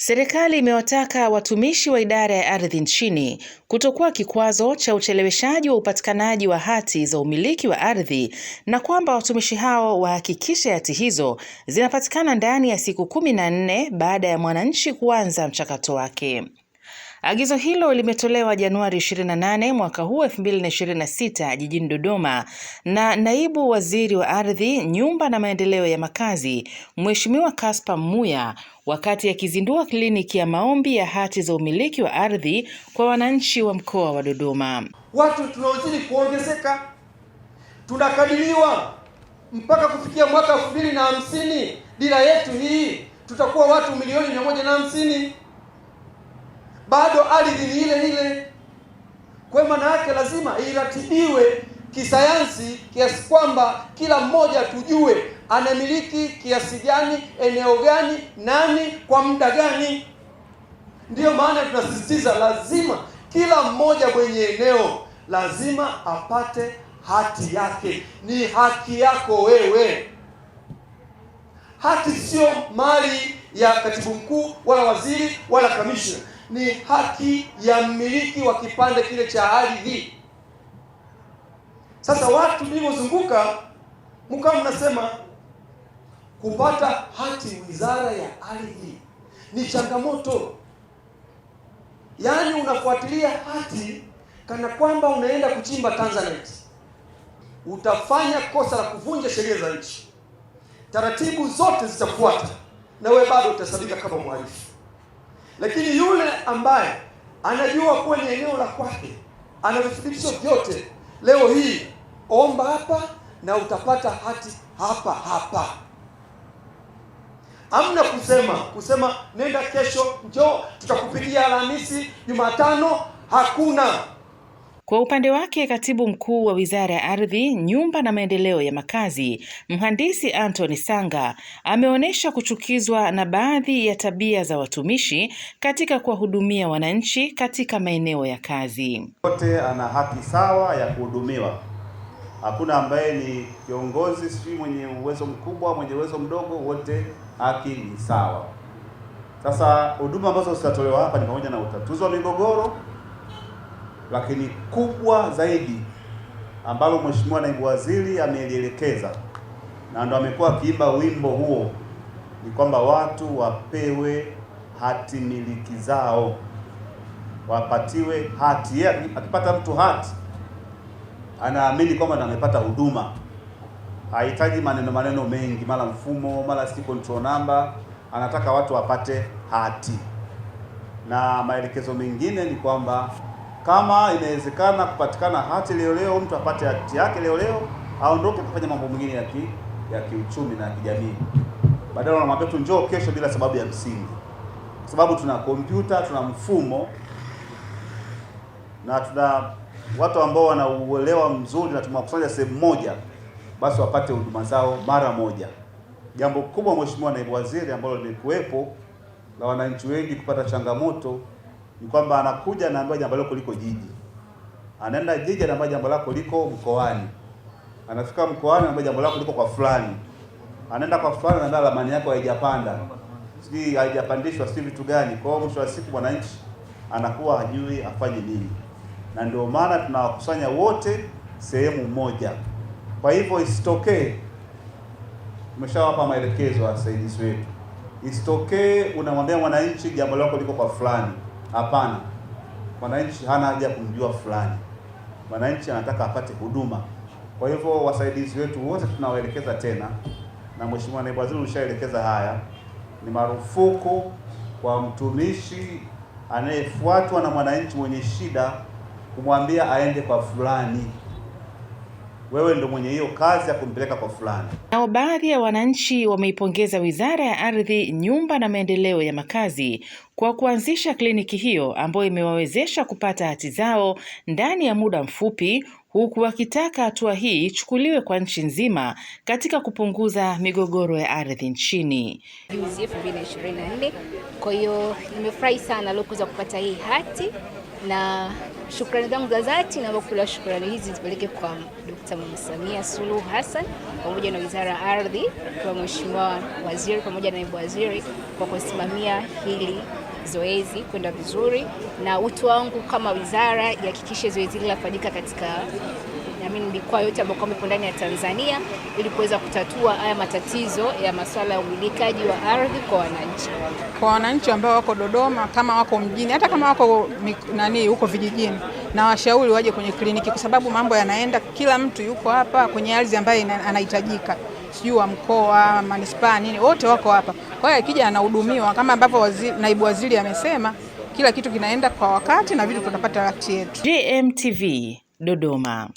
Serikali imewataka watumishi wa idara ya ardhi nchini kutokuwa kikwazo cha ucheleweshaji wa upatikanaji wa hati za umiliki wa ardhi na kwamba watumishi hao wahakikishe hati hizo zinapatikana ndani ya siku 14 baada ya mwananchi kuanza mchakato wake. Agizo hilo limetolewa Januari 28 mwaka huu 2026 jijini Dodoma na Naibu Waziri wa Ardhi, Nyumba na Maendeleo ya Makazi, Mheshimiwa Kaspa Muya, wakati akizindua kliniki ya maombi ya hati za umiliki wa ardhi kwa wananchi wa mkoa wa Dodoma. Watu tunaozidi kuongezeka, tunakadiriwa mpaka kufikia mwaka 2050 dira yetu hii tutakuwa watu milioni 150. Bado ardhi ni ile ile. Kwa maana yake lazima iratibiwe kisayansi kiasi kwamba kila mmoja tujue anamiliki kiasi gani, eneo gani, nani, kwa muda gani. Ndiyo maana tunasisitiza lazima kila mmoja mwenye eneo lazima apate hati yake. Ni haki yako wewe. Hati sio mali ya katibu mkuu wala waziri wala kamishna. Ni haki ya mmiliki wa kipande kile cha ardhi. Sasa watu mliozunguka mkao mnasema kupata hati wizara ya ardhi ni changamoto. Yaani unafuatilia hati kana kwamba unaenda kuchimba Tanzanite. Utafanya kosa la kuvunja sheria za nchi. Taratibu zote zitafuata na wewe bado utasabika kama mhalifu. Lakini yule ambaye anajua kuwa ni eneo la kwake, ana vithibitisho vyote, leo hii omba hapa na utapata hati hapa hapa. Hamna kusema nenda kesho, njoo tutakupigia Alhamisi, Jumatano, hakuna. Kwa upande wake, Katibu Mkuu wa Wizara ya Ardhi, Nyumba na Maendeleo ya Makazi, Mhandisi Anthony Sanga, ameonyesha kuchukizwa na baadhi ya tabia za watumishi katika kuwahudumia wananchi katika maeneo ya kazi. Wote ana haki sawa ya kuhudumiwa. Hakuna ambaye ni kiongozi sisi mwenye uwezo mkubwa, mwenye uwezo mdogo, wote haki ni sawa. Sasa huduma ambazo zitatolewa hapa ni pamoja na utatuzi wa migogoro, lakini kubwa zaidi ambalo Mheshimiwa Naibu Waziri amelielekeza na ndo amekuwa akiimba wimbo huo ni kwamba watu wapewe hati miliki zao, wapatiwe hati. Yeye akipata mtu hati anaamini kwamba amepata huduma, hahitaji maneno mengi, mara mfumo, mara si control number. Anataka watu wapate hati, na maelekezo mengine ni kwamba kama inawezekana kupatikana hati leo, mtu apate hati yake leo, aondoke kufanya mambo mengine ya kiuchumi na kijamii. Badala unamwambia tu njoo kesho bila sababu ya msingi. Kwa sababu tuna kompyuta, tuna mfumo na tuna watu ambao wana uelewa mzuri na tumewakusanya sehemu moja, basi wapate huduma zao mara moja. Jambo kubwa Mheshimiwa Naibu Waziri ambalo limekuwepo la wananchi wengi kupata changamoto ni kwamba anakuja anaambiwa jambo lako liko jiji. Anaenda jiji anaambiwa jambo lako liko mkoani. Anafika mkoani anaambiwa jambo lako liko kwa fulani. Anaenda kwa fulani anaambiwa ramani yako haijapanda. Sijui haijapandishwa, si vitu gani. Kwa hiyo mwisho wa siku mwananchi anakuwa hajui afanye nini. Na ndio maana tunawakusanya wote sehemu moja. Kwa hivyo isitokee, tumeshawapa maelekezo wasaidizi wetu, isitokee unamwambia mwananchi jambo lako liko kwa fulani. Hapana, mwananchi hana haja kumjua fulani. Mwananchi anataka apate huduma. Kwa hivyo wasaidizi wetu wote tunawaelekeza tena, na Mheshimiwa Naibu Waziri ushaelekeza haya, ni marufuku kwa mtumishi anayefuatwa na mwananchi mwenye shida kumwambia aende kwa fulani. Wewe ndio mwenye hiyo kazi ya kumpeleka kwa fulani. Nao baadhi ya wananchi wameipongeza Wizara ya Ardhi, Nyumba na Maendeleo ya Makazi kwa kuanzisha kliniki hiyo ambayo imewawezesha kupata hati zao ndani ya muda mfupi, huku wakitaka hatua hii ichukuliwe kwa nchi nzima katika kupunguza migogoro ya ardhi nchini. 2024. Kwa hiyo nimefurahi sana leo kuweza kupata hii hati na shukrani zangu za dhati na kula shukrani hizi zipeleke kwa Dr. Mama Samia Suluhu Hassan pamoja na Wizara ya Ardhi, kwa Mheshimiwa Waziri pamoja na Naibu Waziri kwa kusimamia hili zoezi kwenda vizuri, na utu wangu kama wizara ihakikishe zoezi hili linafanyika katika mikoa yote ambayo ipo ndani ya Tanzania ili kuweza kutatua haya matatizo ya masuala ya umilikaji wa ardhi kwa wananchi. Kwa wananchi ambao wako Dodoma, kama wako mjini, hata kama wako huko vijijini, na washauri waje kwenye kliniki, kwa sababu mambo yanaenda, kila mtu yuko hapa kwenye ardhi ambayo anahitajika, sijui wa mkoa, manispaa, nini, wote wako hapa. Kwa hiyo akija anahudumiwa kama ambavyo naibu waziri amesema, kila kitu kinaenda kwa wakati na vitu tunapata wakati yetu. JMTV Dodoma.